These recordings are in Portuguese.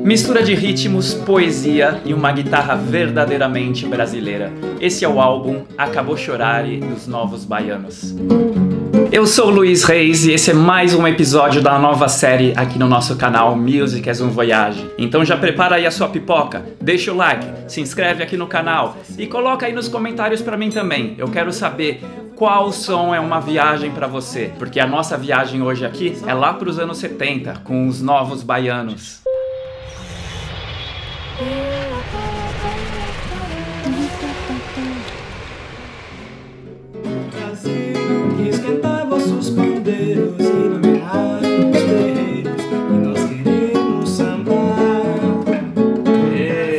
Mistura de ritmos, poesia e uma guitarra verdadeiramente brasileira. Esse é o álbum Acabou Chorare dos Novos Baianos. Eu sou o Luiz Reis e esse é mais um episódio da nova série aqui no nosso canal Music as um Voyage. Então já prepara aí a sua pipoca, deixa o like, se inscreve aqui no canal e coloca aí nos comentários pra mim também. Eu quero saber qual som é uma viagem pra você, porque a nossa viagem hoje aqui é lá pros anos 70, com os Novos Baianos. Vossos pandeiros iluminarem os terreiros e nós queremos sambar.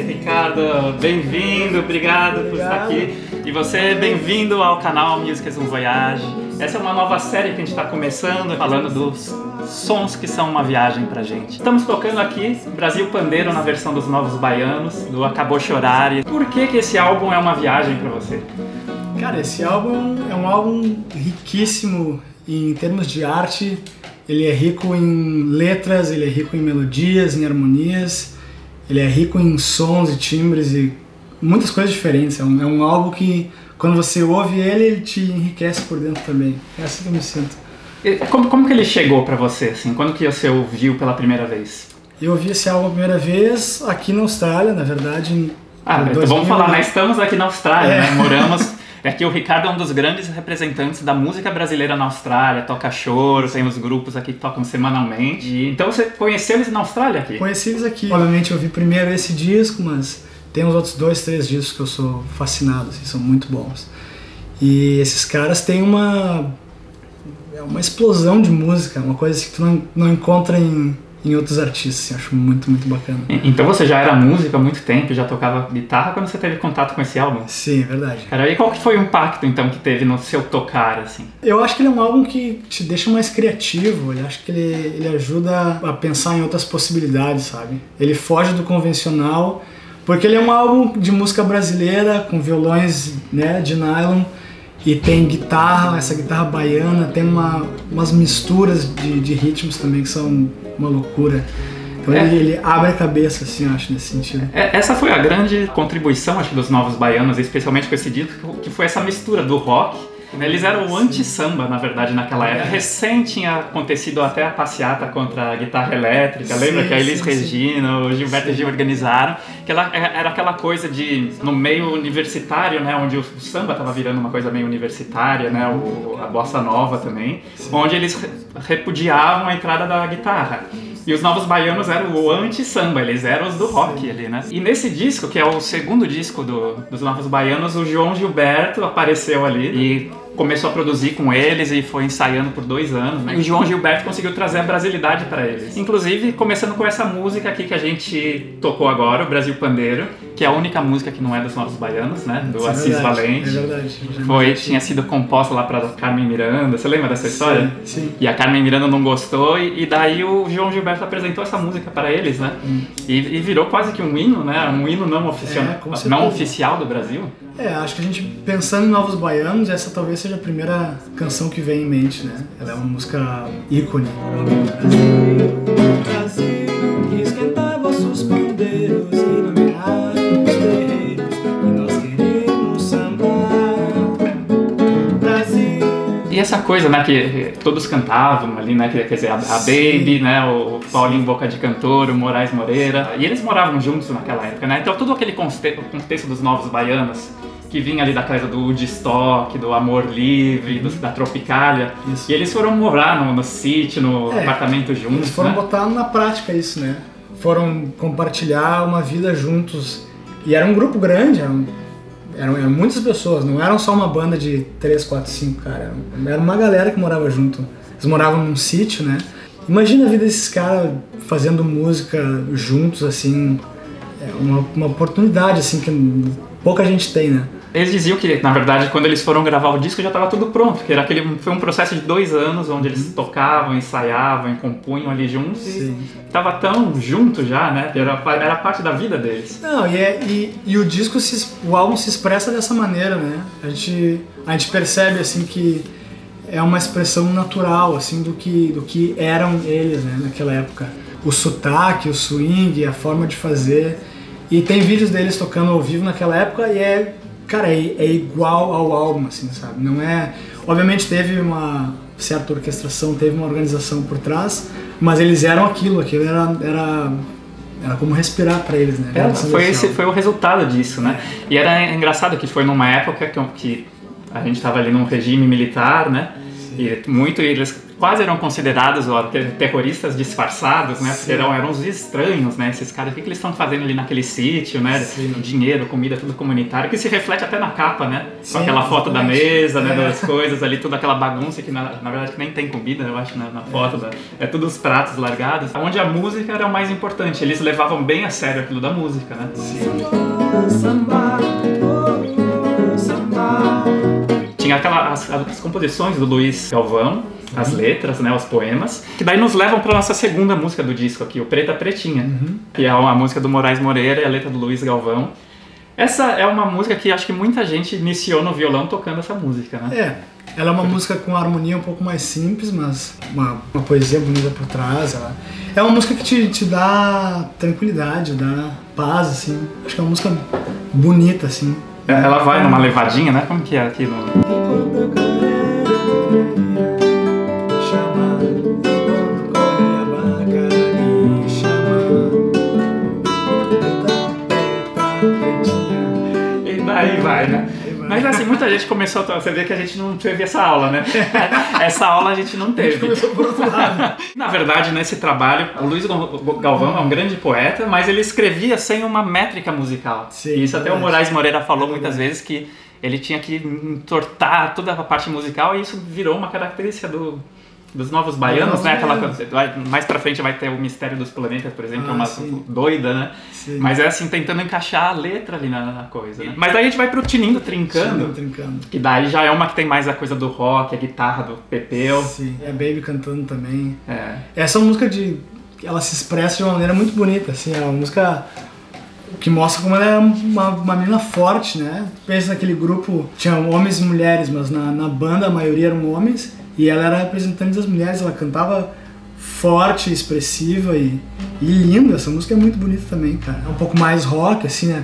Ricardo, bem-vindo, obrigado por estar aqui. E você, bem-vindo ao canal Music as um Voyage. Essa é uma nova série que a gente está começando, falando dos sons que são uma viagem pra gente. Estamos tocando aqui Brasil Pandeiro na versão dos Novos Baianos, do Acabou Chorare. Por que esse álbum é uma viagem pra você? Cara, esse álbum é um álbum riquíssimo em termos de arte. Ele é rico em letras, ele é rico em melodias, em harmonias, ele é rico em sons e timbres e muitas coisas diferentes. É um álbum que, quando você ouve ele, ele te enriquece por dentro também. É assim que eu me sinto. Como que ele chegou pra você, assim? Quando que você ouviu pela primeira vez? Eu ouvi esse álbum a primeira vez aqui na Austrália, na verdade. Então vamos falar, nós estamos aqui na Austrália, né? Moramos... Aqui o Ricardo é um dos grandes representantes da música brasileira na Austrália, toca choro, tem os grupos aqui que tocam semanalmente. Então você conheceu eles na Austrália aqui? Conheci eles aqui. Obviamente eu ouvi primeiro esse disco, mas tem uns outros 2, 3 discos que eu sou fascinado, assim, são muito bons. E esses caras têm uma explosão de música, uma coisa que tu não encontra em outros artistas, assim, acho muito, muito bacana. Então você já era músico há muito tempo, já tocava guitarra quando você teve contato com esse álbum? Sim, é verdade. Cara, e qual que foi o impacto então que teve no seu tocar, assim? Eu acho que ele é um álbum que te deixa mais criativo, eu acho que ele ajuda a pensar em outras possibilidades, sabe? Ele foge do convencional, porque ele é um álbum de música brasileira, com violões, né, de nylon, e tem guitarra, essa guitarra baiana, tem umas misturas de ritmos também que são uma loucura. Então ele abre a cabeça, assim, eu acho, nesse sentido. Essa foi a grande contribuição, acho, dos Novos Baianos, especialmente com esse disco, que foi essa mistura do rock. Eles eram o anti-samba, na verdade, naquela época. Recém tinha acontecido até a passeata contra a guitarra elétrica, lembra? Que a Elis Regina, o Gilberto Gil organizaram. Que era aquela coisa de, no meio universitário, né, onde o samba estava virando uma coisa meio universitária, né, a bossa nova também, onde eles repudiavam a entrada da guitarra. E os Novos Baianos eram o anti-samba, eles eram os do rock ali, né? E nesse disco, que é o segundo disco dos Novos Baianos, o João Gilberto apareceu ali e começou a produzir com eles e foi ensaiando por 2 anos, né? E o João Gilberto conseguiu trazer a brasilidade para eles. Inclusive, começando com essa música aqui que a gente tocou agora, o Brasil Pandeiro, que é a única música que não é dos Novos Baianos, né? Do Assis Valente. É verdade. Tinha sido composta lá para Carmen Miranda. Você lembra dessa história? Sim. E a Carmen Miranda não gostou e daí o João Gilberto apresentou essa música para eles, né? E virou quase que um hino, né? Um hino não oficial do Brasil. Acho que a gente, pensando em Novos Baianos, essa talvez seja a primeira canção que vem em mente, né? Ela é uma música ícone. Brasil, que esquentar vossos pandeiros, iluminarem os terreiros, e nós queremos sambar. Brasil. E essa coisa, né, que todos cantavam ali, né, quer dizer, a Baby, né, o Paulinho Boca de Cantor, o Moraes Moreira, e eles moravam juntos naquela época, né? Então todo aquele contexto dos Novos Baianos, que vinha ali da coisa do Woodstock, do Amor Livre, da Tropicália. Isso. E eles foram morar no sítio, no apartamento juntos. Eles foram botar na prática isso, né? Foram compartilhar uma vida juntos. E era um grupo grande, eram muitas pessoas, não eram só uma banda de 3, 4, 5 caras. Era uma galera que morava junto. Eles moravam num sítio, né? Imagina a vida desses caras fazendo música juntos, assim. É uma oportunidade, assim, que pouca gente tem, né? Eles diziam que, na verdade, quando eles foram gravar o disco já estava tudo pronto, que foi um processo de 2 anos onde eles tocavam, ensaiavam e compunham ali juntos. Sim. E estava tão junto já, né? Que era parte da vida deles. Não, e o disco, o álbum se expressa dessa maneira, né? A gente percebe, assim, que é uma expressão natural, assim, do que eram eles, né, naquela época. o sotaque, o swing, a forma de fazer. E tem vídeos deles tocando ao vivo naquela época e cara, é igual ao álbum, assim, sabe? Não é... Obviamente teve uma certa orquestração, teve uma organização por trás, mas eles eram aquilo era como respirar pra eles, né? Foi o resultado disso, né? E era engraçado que foi numa época que a gente estava ali num regime militar, né? E eles quase eram considerados terroristas disfarçados, né? Porque eram uns estranhos, né? Esses caras, o que eles estão fazendo ali naquele sítio, né? Dinheiro, comida, tudo comunitário, que se reflete até na capa, né? Com aquela foto da mesa, né? Das coisas ali, toda aquela bagunça que na verdade nem tem comida, eu acho, na foto. É tudo os pratos largados. Onde a música era o mais importante. Eles levavam bem a sério aquilo da música, né? Tinha as composições do Luiz Galvão, as letras, né, os poemas, que daí nos levam para nossa segunda música do disco aqui, o Preta Pretinha, que é uma música do Moraes Moreira e a letra do Luiz Galvão. Essa é uma música que acho que muita gente iniciou no violão tocando essa música, né? Ela é uma música com harmonia um pouco mais simples, mas uma poesia bonita por trás. É uma música que te dá tranquilidade, dá paz, assim. Acho que é uma música bonita, assim. Ela vai numa levadinha, né? Como que é aqui no... Aí vai, né? Mas assim, muita gente começou a... Você vê que a gente não teve essa aula, né? Essa aula a gente não teve. A gente começou por outro lado. Na verdade, nesse trabalho, o Luiz Galvão é um grande poeta, mas ele escrevia sem uma métrica musical. Sim, e isso até o Moraes Moreira falou muitas vezes, que ele tinha que entortar toda a parte musical, e isso virou uma característica dos Novos Baianos, né? Mais pra frente vai ter o Mistério dos Planetas, por exemplo, que é uma doida, né? Sim. Mas é assim, tentando encaixar a letra ali na coisa, né? Mas daí a gente vai pro Tinindo Trincando, que daí já é uma que tem mais a coisa do rock, a guitarra do Pepeu. Sim, é Baby cantando também. Essa música ela se expressa de uma maneira muito bonita, assim, é uma música que mostra como ela é uma menina forte, né? Pensa naquele grupo, tinha homens e mulheres, mas na banda a maioria eram homens, e ela era representante das mulheres, ela cantava forte, expressiva e linda. Essa música é muito bonita também, cara. É um pouco mais rock, assim, né?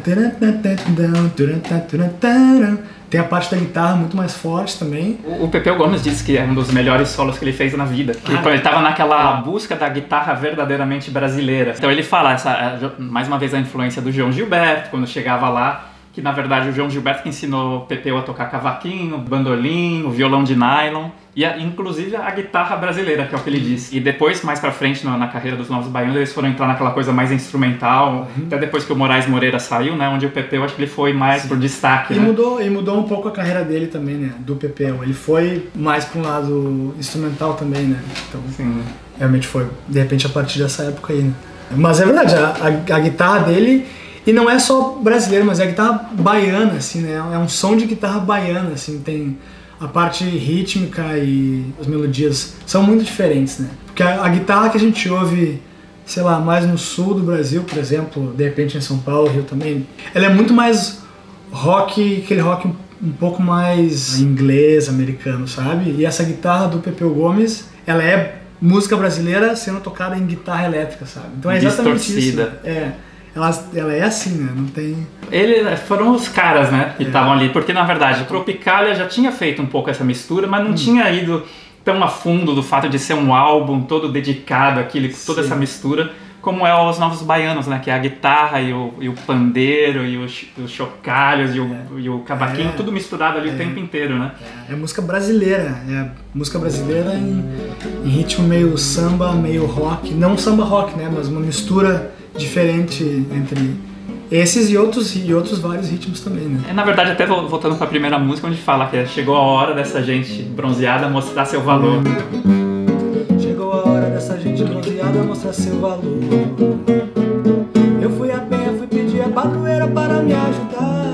Tem a parte da guitarra muito mais forte também. O Pepeu Gomes disse que é um dos melhores solos que ele fez na vida. Quando ele estava naquela busca da guitarra verdadeiramente brasileira. Então ele fala, mais uma vez, a influência do João Gilberto, quando chegava lá, que na verdade o João Gilberto que ensinou o Pepeu a tocar cavaquinho, bandolim, o violão de nylon e inclusive a guitarra brasileira, que é o que ele disse. E depois, mais pra frente, na carreira dos Novos Baianos, eles foram entrar naquela coisa mais instrumental, até depois que o Moraes Moreira saiu, né, onde o Pepeu, acho que ele foi mais por destaque. E mudou um pouco a carreira dele também, né, do Pepeu. Ele foi mais pra um lado instrumental também, né, então realmente foi, de repente, a partir dessa época aí, né. Mas é verdade, a guitarra dele... E não é só brasileiro, mas é a guitarra baiana, assim, né? É um som de guitarra baiana, assim, tem a parte rítmica e as melodias são muito diferentes, né? Porque a guitarra que a gente ouve, sei lá, mais no sul do Brasil, por exemplo, de repente em São Paulo, Rio também, ela é muito mais rock, aquele rock um pouco mais inglês, americano, sabe? E essa guitarra do Pepeu Gomes, ela é música brasileira sendo tocada em guitarra elétrica, sabe? Então é exatamente distorcida. Isso. Ela é assim, né? Não tem... Eles foram os caras, né? Que estavam ali. Porque, na verdade, o Tropicália já tinha feito um pouco essa mistura, mas não tinha ido tão a fundo do fato de ser um álbum todo dedicado àquilo, toda essa mistura, como é os Novos Baianos, né? Que é a guitarra e o pandeiro e os chocalhos e o cavaquinho, tudo misturado ali o tempo inteiro, né? É música brasileira. É música brasileira em ritmo meio samba, meio rock. Não samba rock, né? Mas uma mistura diferente entre esses e outros vários ritmos também, né? Na verdade, até voltando para a primeira música, onde fala que chegou a hora dessa gente bronzeada mostrar seu valor. Chegou a hora dessa gente bronzeada mostrar seu valor. Eu fui a penha, fui pedir a padroeira para me ajudar.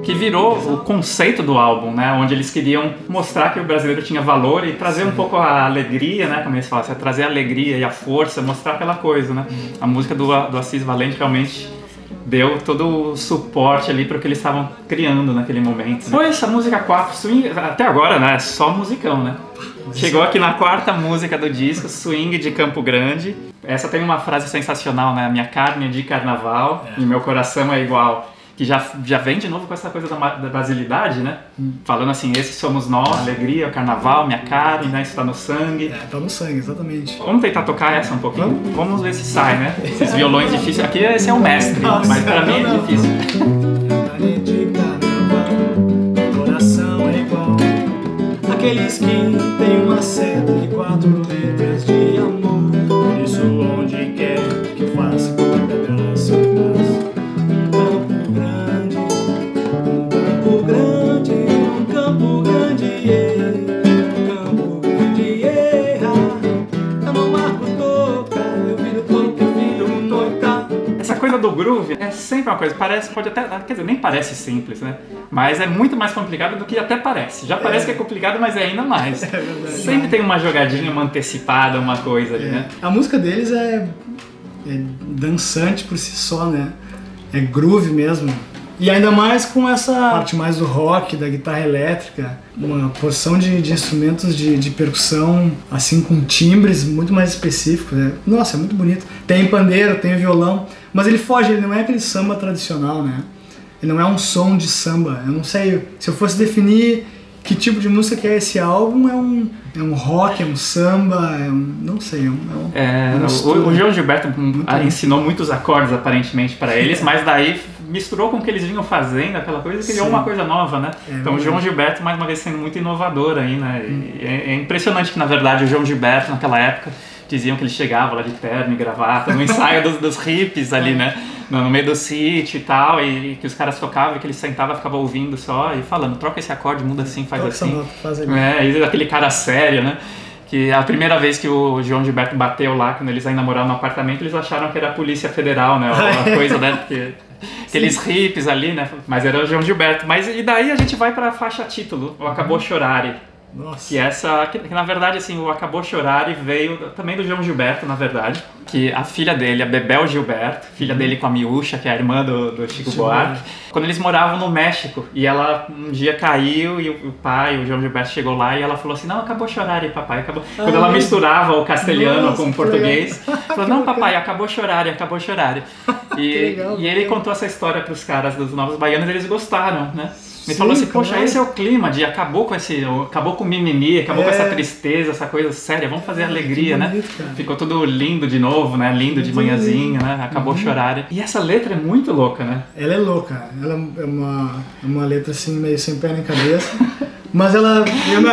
Que virou o conceito do álbum, né? Onde eles queriam mostrar que o brasileiro tinha valor e trazer um pouco a alegria, né? Como eles falam, trazer a alegria e a força, mostrar aquela coisa, né? A música do Assis Valente realmente deu todo o suporte ali para o que eles estavam criando naquele momento. Né? Foi essa música 4, swing, até agora, né? Só musicão, né? Chegou aqui na 4ª música do disco, Swing de Campo Grande. Essa tem uma frase sensacional, né? Minha carne é de carnaval e meu coração é igual. Que já vem de novo com essa coisa da brasilidade, né? Falando assim, esses somos nós, alegria, o carnaval, minha carne, né? Isso tá no sangue. Tá no sangue, exatamente. Vamos tentar tocar essa um pouquinho? Vamos ver se sai, né? Esses violões difíceis. Aqui esse é o mestre, mas pra mim é difícil. Coração é igual aqueles que tem uma seta e 4 letras de amor. Por isso onde quer que eu faça um pedaço em paz. Um campo grande, um campo grande, um campo grande, eu não marco toca, eu viro toca, eu viro toca. Essa coisa do groove é sempre uma coisa, pode até, quer dizer, nem parece simples, né? Mas é muito mais complicado do que até parece. Já parece que é complicado, mas é ainda mais. Sempre tem uma jogadinha, uma antecipada, uma coisa ali, né? A música deles é dançante por si só, né? É groove mesmo. E ainda mais com essa parte mais do rock, da guitarra elétrica, uma porção de instrumentos de percussão, assim, com timbres muito mais específicos, né? Nossa, é muito bonito. Tem pandeiro, tem violão, mas ele foge, ele não é aquele samba tradicional, né? Ele não é um som de samba. Eu não sei, se eu fosse definir que tipo de música que é esse álbum, é um rock, é um samba, não sei, o João Gilberto ensinou muitos acordes aparentemente para eles, mas daí misturou com o que eles vinham fazendo, aquela coisa, e criou uma coisa nova, né? Então o João Gilberto, mais uma vez, sendo muito inovador aí, né? É impressionante que, na verdade, o João Gilberto, naquela época, diziam que ele chegava lá de terno e gravata, no ensaio dos hippies ali, né? No meio do sítio e tal, e que os caras tocavam, e que ele sentava, ficava ouvindo só e falando, troca esse acorde, muda assim, faz assim. E aquele cara sério, né? Que a primeira vez que o João Gilberto bateu lá, quando eles ainda moravam no apartamento, eles acharam que era a Polícia Federal, né? Uma coisa, né? Porque aqueles hippies ali, né? Mas era o João Gilberto. E daí a gente vai pra faixa título, o Acabou Chorare. Nossa. Que na verdade, assim, o Acabou Chorare veio também do João Gilberto, na verdade. Que a filha dele, a Bebel Gilberto, filha dele com a Miúcha, que é a irmã do Chico Buarque, quando eles moravam no México, e ela um dia caiu, e o pai, o João Gilberto, chegou lá e ela falou assim, não, acabou Chorare, papai, acabou. Quando ela misturava o castelhano com o português, falou, não, papai, acabou Chorare, acabou Chorare. E ele contou essa história para os caras dos Novos Baianos, e eles gostaram, né? Ele falou assim, poxa, esse é o clima de acabou com o mimimi, acabou com essa tristeza, essa coisa séria, vamos fazer alegria, né? Bonito, ficou tudo lindo de novo, né? Lindo de manhãzinha, né? Acabou chorar. E essa letra é muito louca, né? Ela é louca, ela é uma letra assim, meio sem pé nem cabeça. Mas ela,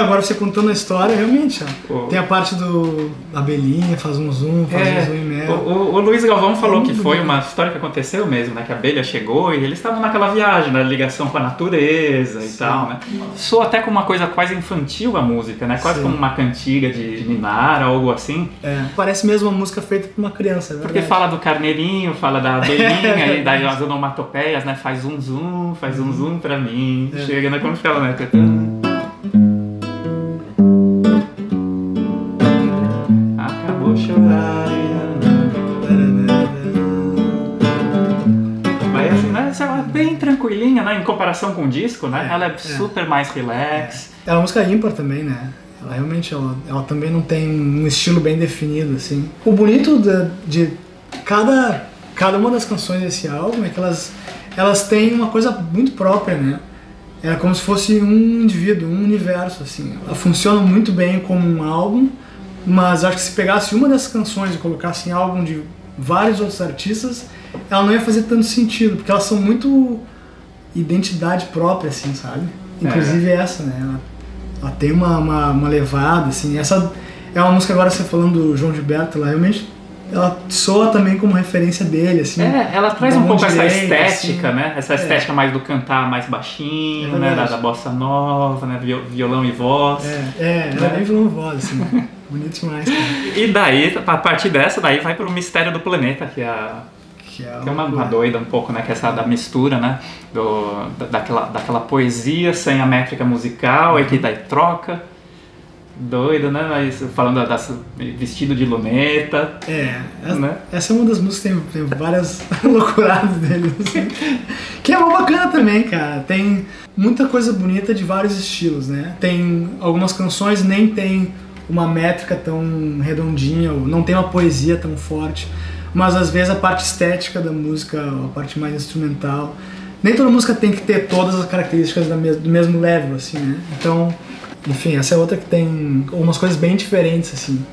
agora você contando a história, realmente, ó, tem a parte do abelhinha, faz um zoom e mel. O Luiz Galvão falou que foi uma história que aconteceu mesmo, né? Que a abelha chegou e eles estavam naquela viagem, na ligação com a natureza e tal, né? Soa até como uma coisa quase infantil a música, né? Quase como uma cantiga de Ninar, algo assim. Parece mesmo uma música feita por uma criança, é verdade. Porque fala do carneirinho, fala da abelhinha e das onomatopeias, né? Faz um zoom pra mim. Chega, né? Como fala, né? Acabou chorar. Mas assim, né? Ela é bem tranquilinha, né? Em comparação com o disco, né? Ela é super mais relax. É uma música ímpar também, né? Ela realmente, ela também não tem um estilo bem definido, assim. O bonito de cada uma das canções desse álbum é que elas têm uma coisa muito própria, né? É como se fosse um indivíduo, um universo, assim. Ela funciona muito bem como um álbum, mas acho que se pegasse uma dessas canções e colocasse em álbum de vários outros artistas, ela não ia fazer tanto sentido, porque elas são muito identidade própria, assim, sabe? Inclusive essa, né? Ela tem uma levada, assim. Essa é uma música, agora você falando do João Gilberto, ela realmente ela soa também como referência dele, assim. Ela traz um pouco essa estética, assim, né? Essa estética mais do cantar mais baixinho, né? Da bossa nova, né? Violão e voz. Ela é bem violão e voz, assim. Bonito demais, cara. E daí, a partir dessa, daí vai pro Mistério do Planeta, que é uma doida um pouco, né? Que é essa da mistura, né? Daquela poesia sem a métrica musical, e que daí troca. Doida, né? Mas falando vestido de luneta. Essa é uma das músicas que tem várias loucuradas dele, assim, que é uma bacana também, cara. Tem muita coisa bonita de vários estilos, né? Tem algumas canções nem tem uma métrica tão redondinha, ou não tem uma poesia tão forte, mas às vezes a parte estética da música, a parte mais instrumental, nem toda música tem que ter todas as características do mesmo level, assim, né? Então, enfim, essa é outra que tem umas coisas bem diferentes, assim.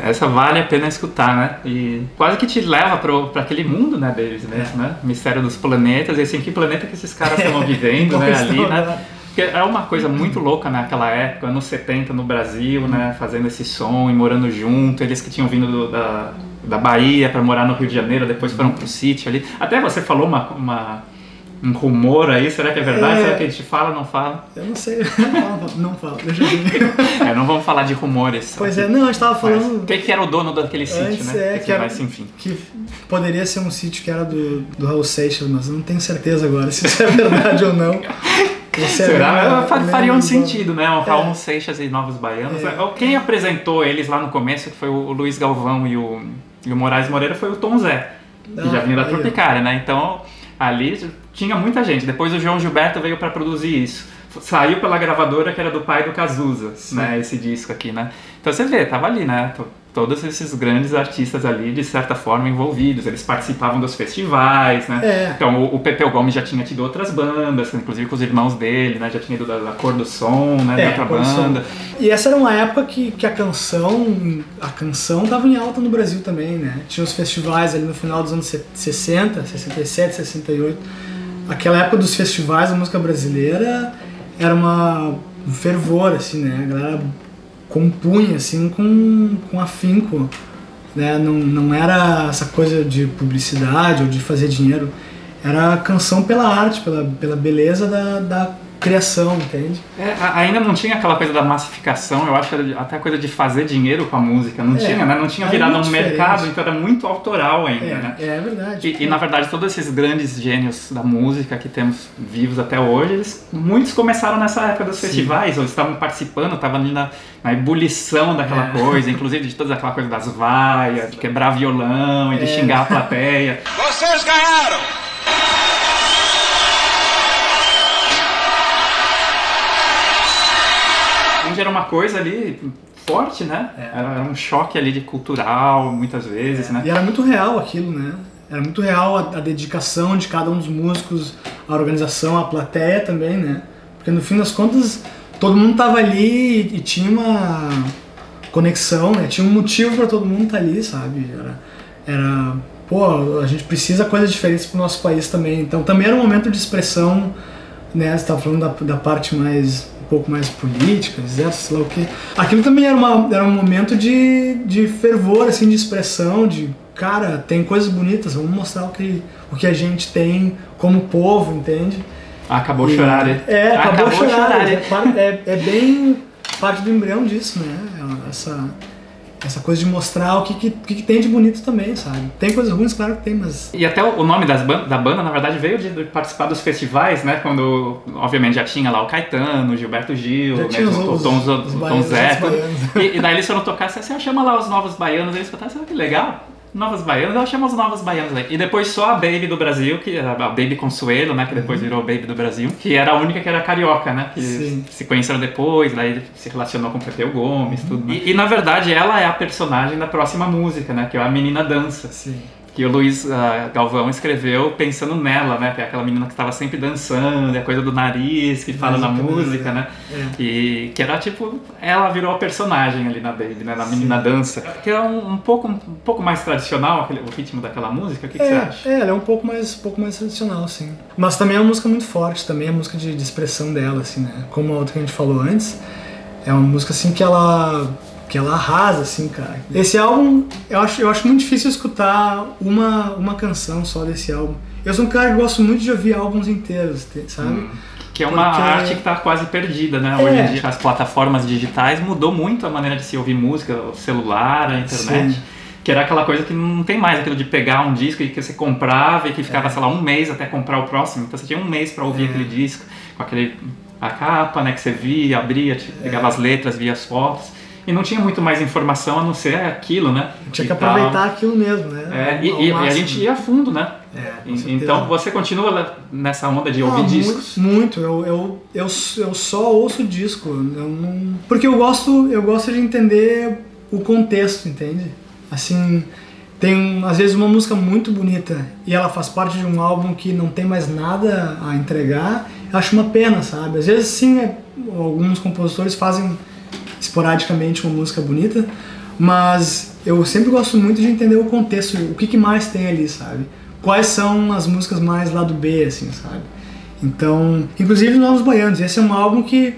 Essa vale a pena escutar, né? E quase que te leva para aquele mundo, né, deles mesmo, né? Mistério dos planetas, e assim, que planeta que esses caras estão vivendo, né, ali, né? Porque é uma coisa muito louca naquela época, anos 70 no Brasil, né, fazendo esse som e morando junto, eles que tinham vindo da Bahia para morar no Rio de Janeiro, depois foram pro sítio ali. Até você falou um rumor aí, será que é verdade? Será que a gente fala ou não fala? Eu não sei, não fala, deixa eu ver. Não vamos falar de rumores. Pois é, não, a gente tava falando... Quem que era o dono daquele sítio, né? Que poderia ser um sítio que era do Raul Seixas, mas eu não tenho certeza agora se isso é verdade ou não. Será? Faria um sentido, né? O Raul Seixas e Novos Baianos. Quem apresentou eles lá no começo, que foi o Luiz Galvão e o Moraes Moreira, foi o Tom Zé, que já vinha da Tropicália, né? Então, ali tinha muita gente. Depois o João Gilberto veio para produzir isso. Saiu pela gravadora que era do pai do Cazuza, né? Esse disco aqui, né? Então você vê, tava ali, né? Todos esses grandes artistas ali, de certa forma, envolvidos. Eles participavam dos festivais, né? Então o Pepeu Gomes já tinha tido outras bandas, inclusive com os irmãos dele, né? Já tinha ido da Cor do Som, né? Da outra banda. E essa era uma época que a canção tava em alta no Brasil também, né? Tinha os festivais ali no final dos anos 60, 67, 68. Aquela época dos festivais da música brasileira era um fervor, assim, né? A galera compunha, assim, com afinco, né? Não era essa coisa de publicidade ou de fazer dinheiro. Era canção pela arte, pela beleza da criação, entende? Ainda não tinha aquela coisa da massificação, eu acho que era até a coisa de fazer dinheiro com a música, não tinha, né? Não tinha virado um mercado, então era muito autoral ainda, né? É verdade. E na verdade todos esses grandes gênios da música que temos vivos até hoje, muitos começaram nessa época dos festivais, ou estavam participando, estavam ali na ebulição daquela coisa, inclusive de toda aquela coisa das vaias, de quebrar violão e de xingar a plateia. Vocês ganharam! Era uma coisa ali forte, né? Era um choque ali de cultural, muitas vezes, né? E era muito real aquilo, né? Era muito real a dedicação de cada um dos músicos, a organização, a plateia também, né? Porque no fim das contas, todo mundo tava ali e tinha uma conexão, né? Tinha um motivo para todo mundo estar ali, sabe? Pô, a gente precisa de coisas diferentes pro nosso país também. Então também era um momento de expressão, né? Você tava falando da parte mais... um pouco mais política, exército, sei lá o que. Aquilo também era um momento de fervor, assim, de expressão, de, cara, tem coisas bonitas, vamos mostrar o que a gente tem como povo, entende? Acabou de chorar, né? Acabou de chorar. É bem parte do embrião disso, né? Essa coisa de mostrar o que tem de bonito também, sabe? Tem coisas ruins, claro que tem, mas... E até o nome da banda, na verdade, veio de participar dos festivais, né? Quando, obviamente, já tinha lá o Caetano, o Gilberto Gil, o Tom Zé. E daí eles foram tocar, assim, chama lá os Novos Baianos, eles falaram, sabe que legal? Novos Baianos, eu chamo os Novos Baianos aí. E depois só a Baby do Brasil, que a Baby Consuelo, né? Que depois virou Baby do Brasil, que era a única que era carioca, né? Que se conheceram depois, daí se relacionou com o Pepeu Gomes, tudo. Né? E na verdade ela é a personagem da próxima música, né? Que é a Menina Dança. Sim. Que o Luiz Galvão escreveu pensando nela, né? Que é aquela menina que estava sempre dançando, é a coisa do nariz que fala na música, né? E que era tipo, ela virou a personagem ali na Baby, né? Na Menina Dança. Que é um pouco mais tradicional o ritmo daquela música, o que você acha? Ela é um pouco mais tradicional, sim. Mas também é uma música muito forte, também é a música de expressão dela, assim, né? Como a outra que a gente falou antes, é uma música assim que ela arrasa, assim, cara. Esse álbum, eu acho muito difícil escutar uma canção só desse álbum. Eu sou um cara que gosto muito de ouvir álbuns inteiros, sabe? Que é uma arte que tá quase perdida, né? Hoje em dia, as plataformas digitais mudou muito a maneira de se ouvir música, o celular, a internet. Sim. Que era aquela coisa que não tem mais aquilo de pegar um disco e que você comprava e que ficava, sei lá, um mês até comprar o próximo. Então você tinha um mês pra ouvir aquele disco, com a capa, né, que você via, abria, pegava as letras, via as fotos. e não tinha muito mais informação a não ser aquilo, né? Tinha que aproveitar aquilo mesmo, né? E a gente ia a fundo, né? Então você continua nessa onda de ouvir discos? Muito. Eu só ouço disco. Porque eu gosto de entender o contexto, entende? Assim, tem às vezes uma música muito bonita e ela faz parte de um álbum que não tem mais nada a entregar. Eu acho uma pena, sabe? Às vezes sim, alguns compositores fazem esporadicamente uma música bonita, mas eu sempre gosto muito de entender o contexto, o que mais tem ali, sabe? Quais são as músicas mais lado B, assim, sabe? Então, inclusive Novos Baianos, esse é um álbum que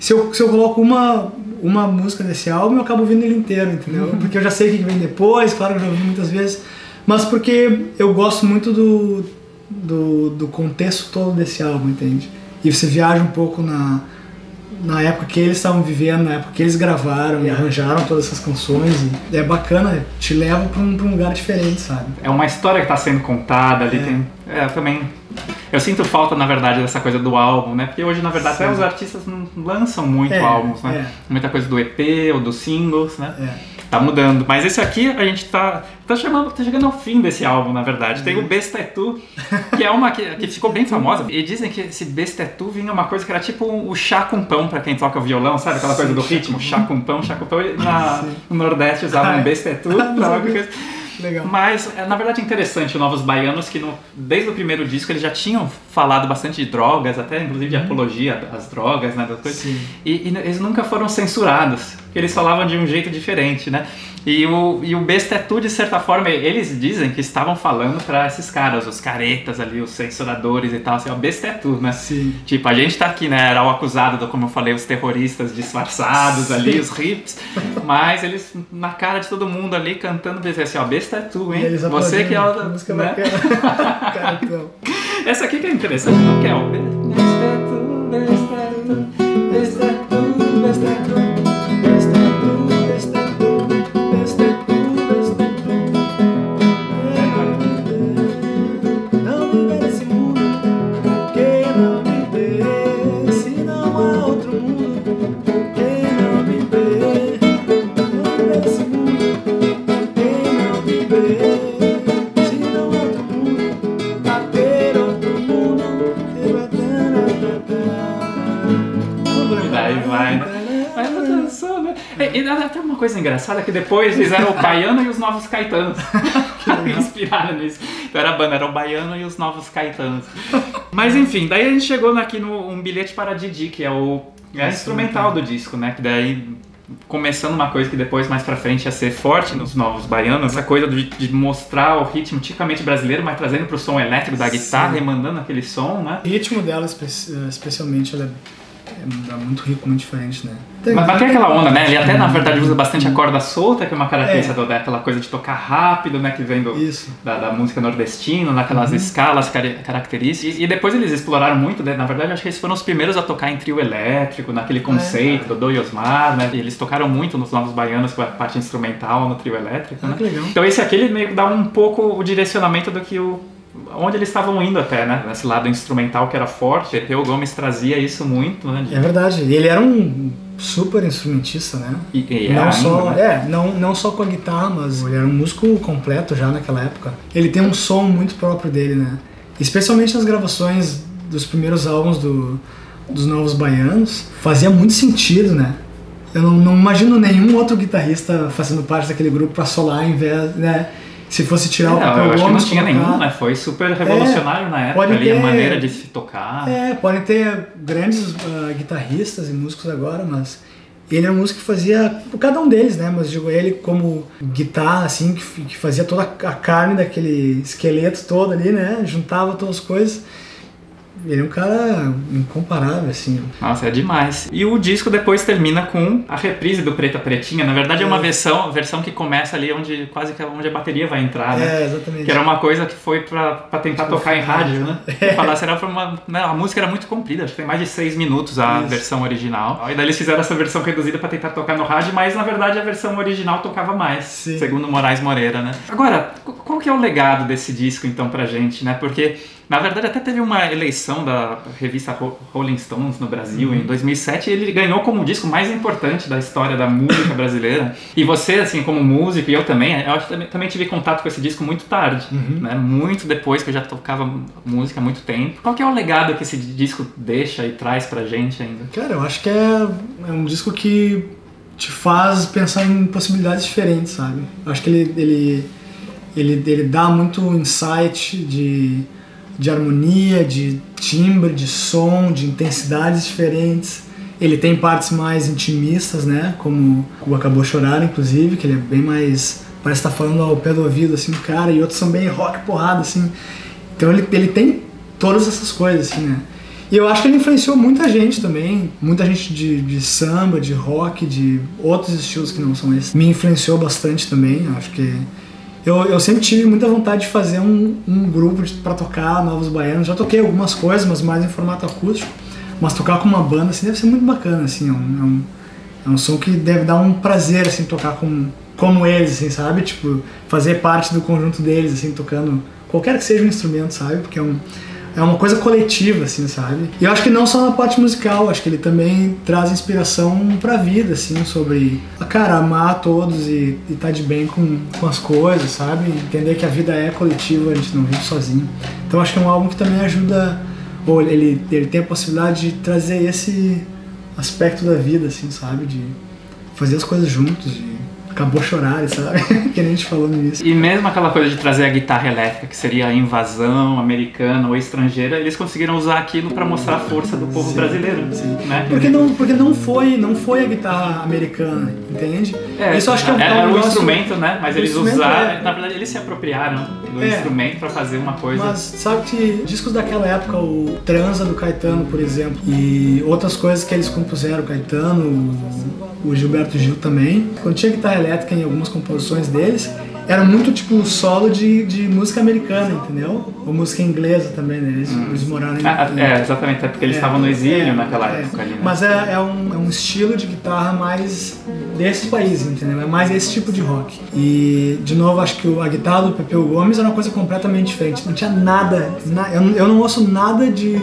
se eu coloco uma música desse álbum, eu acabo ouvindo ele inteiro, entendeu? Porque eu já sei o que vem depois, claro que eu já ouvi muitas vezes, mas porque eu gosto muito do contexto todo desse álbum, entende? E você viaja um pouco na época que eles estavam vivendo, na época que eles gravaram e arranjaram todas essas canções. E é bacana, te leva pra um lugar diferente, sabe? É uma história que tá sendo contada ali. Eu sinto falta, na verdade, dessa coisa do álbum, né? Porque hoje, na verdade, até os artistas não lançam muito álbuns, né? Muita coisa do EP ou dos singles, né? Tá mudando. Mas esse aqui, a gente tá chegando ao fim desse álbum, na verdade. Tem o Best Tattoo, que é uma que ficou bem famosa. E dizem que esse Best Tattoo vinha uma coisa que era tipo o chá com pão pra quem toca violão, sabe? Aquela coisa do ritmo, chá com pão, chá com pão. E no Nordeste usavam Best Tattoo pra uma coisa. Legal. Mas, na verdade, é interessante o Novos Baianos, que desde o primeiro disco eles já tinham falado bastante de drogas, até inclusive de apologia às drogas, né? E eles nunca foram censurados, porque eles falavam de um jeito diferente, né? E o Best Tattoo, de certa forma, eles dizem que estavam falando pra esses caras, os caretas ali, os censuradores e tal, assim, o Best Tattoo, né? Sim. Tipo, a gente tá aqui, né, era o acusado, como eu falei, os terroristas disfarçados ali, os hips, mas eles, na cara de todo mundo ali, cantando, dizem assim, ó, Best Tattoo, hein? Você que é o... música né? Cartão. Essa aqui que é interessante, não que é o Best Tattoo, Best Tattoo, Best Tattoo, Best Tattoo. E até uma coisa engraçada que depois fizeram o Baiano e os Novos Caetanos. Inspiraram nisso. Então era o Baiano e os Novos Caetanos. Mas enfim, daí a gente chegou aqui no Um Bilhete para Didi, que é a instrumental do disco, né? Que daí, começando uma coisa que depois, mais pra frente, ia ser forte nos Novos Baianos, essa coisa de mostrar o ritmo tipicamente brasileiro, mas trazendo pro som elétrico da guitarra e mandando aquele som, né? O ritmo dela, especialmente, ela é muito rico, muito diferente, né? Mas tem aquela onda, né? Ele até, na verdade, usa bastante a corda solta, que é uma característica daquela coisa de tocar rápido, né? Que vem da música nordestina, naquelas escalas características. E depois eles exploraram muito, né? Na verdade, acho que eles foram os primeiros a tocar em trio elétrico, naquele conceito do e Osmar, né? E eles tocaram muito nos Novos Baianos com a parte instrumental no trio elétrico, né? Legal. Então esse aqui, ele meio que dá um pouco o direcionamento do que onde eles estavam indo até, né? Nesse lado instrumental que era forte. Pepeu Gomes trazia isso muito, né? É verdade. Ele era um super instrumentista, né? Não só com a guitarra, mas ele era um músico completo já naquela época. Ele tem um som muito próprio dele, né? Especialmente nas gravações dos primeiros álbuns dos Novos Baianos. Fazia muito sentido, né? Eu não imagino nenhum outro guitarrista fazendo parte daquele grupo pra solar em vez, né? Se fosse tirar o papel, eu acho que não tinha nenhum, né? Foi super revolucionário na época, ali, a maneira de se tocar. Podem ter grandes guitarristas e músicos agora, mas ele é um músico que fazia, cada um deles, né? Mas digo, ele como guitarra, assim, que fazia toda a carne daquele esqueleto todo ali, né? Juntava todas as coisas. Ele é um cara incomparável, assim. Nossa, é demais. E o disco depois termina com a reprise do Preta Pretinha. Na verdade é uma versão que começa ali onde a bateria vai entrar, né? Exatamente. Que era uma coisa que foi pra tentar tocar em rádio, né? A música era muito comprida, acho que tem mais de 6 minutos a versão original. E daí eles fizeram essa versão reduzida pra tentar tocar no rádio, mas na verdade a versão original tocava mais, segundo Moraes Moreira, né? Agora, qual que é o legado desse disco então pra gente, né? Porque Na verdade, até teve uma eleição da revista Rolling Stones no Brasil em 2007 e ele ganhou como o disco mais importante da história da música brasileira. E você, assim, como músico, e eu também, eu acho que também tive contato com esse disco muito tarde, né? Muito depois que eu já tocava música há muito tempo. Qual que é o legado que esse disco deixa e traz pra gente ainda? Cara, eu acho que é um disco que te faz pensar em possibilidades diferentes, sabe? Eu acho que ele dá muito insight de harmonia, de timbre, de som, de intensidades diferentes. Ele tem partes mais intimistas, né? Como o Acabou Chorar, inclusive, que ele é bem mais... parece estar falando ao pé do ouvido, assim, do cara. E outros são bem rock, porrada, assim. Então ele tem todas essas coisas, assim, né? E eu acho que ele influenciou muita gente também. Muita gente de samba, de rock, de outros estilos que não são esses. Me influenciou bastante também, eu acho que... Eu sempre tive muita vontade de fazer um grupo para tocar Novos Baianos. Já toquei algumas coisas, mas mais em formato acústico. Mas tocar com uma banda assim, deve ser muito bacana. Assim, é um som que deve dar um prazer assim, tocar como eles, assim, sabe? Tipo, fazer parte do conjunto deles, assim, tocando qualquer que seja o instrumento, sabe? Porque é uma coisa coletiva, assim, sabe? E eu acho que não só na parte musical, acho que ele também traz inspiração pra vida, assim, sobre, cara, amar todos e tá de bem com as coisas, sabe? Entender que a vida é coletiva, a gente não vive sozinho. Então acho que é um álbum que também ajuda, ou ele tem a possibilidade de trazer esse aspecto da vida, assim, sabe? De fazer as coisas juntos, de Acabou Chorar, sabe? Que nem a gente falou no início. E mesmo aquela coisa de trazer a guitarra elétrica, que seria a invasão americana ou estrangeira, eles conseguiram usar aquilo para mostrar a força do povo brasileiro. Sim. Né? Porque não foi a guitarra americana, entende? Isso acho que é um instrumento, né? Mas eles usaram, na verdade eles se apropriaram do instrumento para fazer uma coisa. Mas sabe que discos daquela época, o Transa do Caetano, por exemplo, e outras coisas que eles compuseram, o Caetano, o Gilberto Gil também, quando tinha guitarra elétrica em algumas composições deles, era muito tipo solo de música americana, entendeu? Ou música inglesa também, né? Eles moraram exatamente, é porque eles estavam no exílio naquela época ali, né? Mas é um estilo de guitarra mais desses países, entendeu? É mais esse tipo de rock. E, de novo, acho que a guitarra do Pepeu Gomes era uma coisa completamente diferente. Não tinha nada, eu não ouço nada de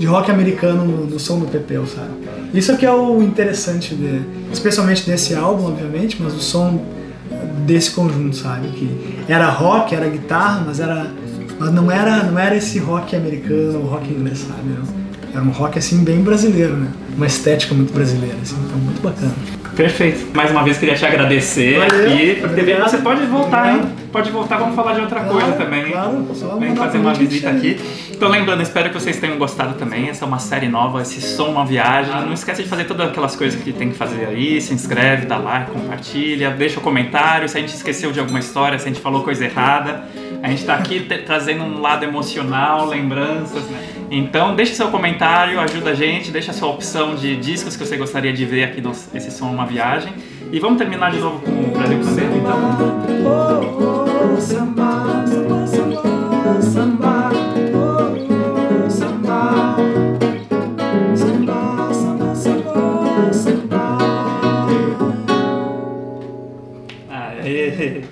rock americano no som do Pepeu, sabe? Isso é que é o interessante, especialmente desse álbum, obviamente, mas o som desse conjunto, sabe? Que era rock, era guitarra, mas não era esse rock americano ou rock inglês, sabe? Era um rock assim bem brasileiro, né? Uma estética muito brasileira, assim, então muito bacana. Perfeito. Mais uma vez queria te agradecer aqui. Você pode voltar, hein? Pode voltar, vamos falar de outra coisa também. Claro, só vem fazer uma visita aqui. Então lembrando, espero que vocês tenham gostado também. Essa é uma série nova, esse som, uma viagem. Não esquece de fazer todas aquelas coisas que tem que fazer aí. Se inscreve, dá like, compartilha, deixa um comentário. Se a gente esqueceu de alguma história, se a gente falou coisa errada. A gente está aqui trazendo um lado emocional, lembranças, né? Então deixa seu comentário, ajuda a gente, deixa a sua opção de discos que você gostaria de ver aqui nesse som, uma viagem. E vamos terminar de novo com o Brasil Pandeiro, então? Samba, samba, samba, samba, samba, samba, samba, samba, samba. Aê!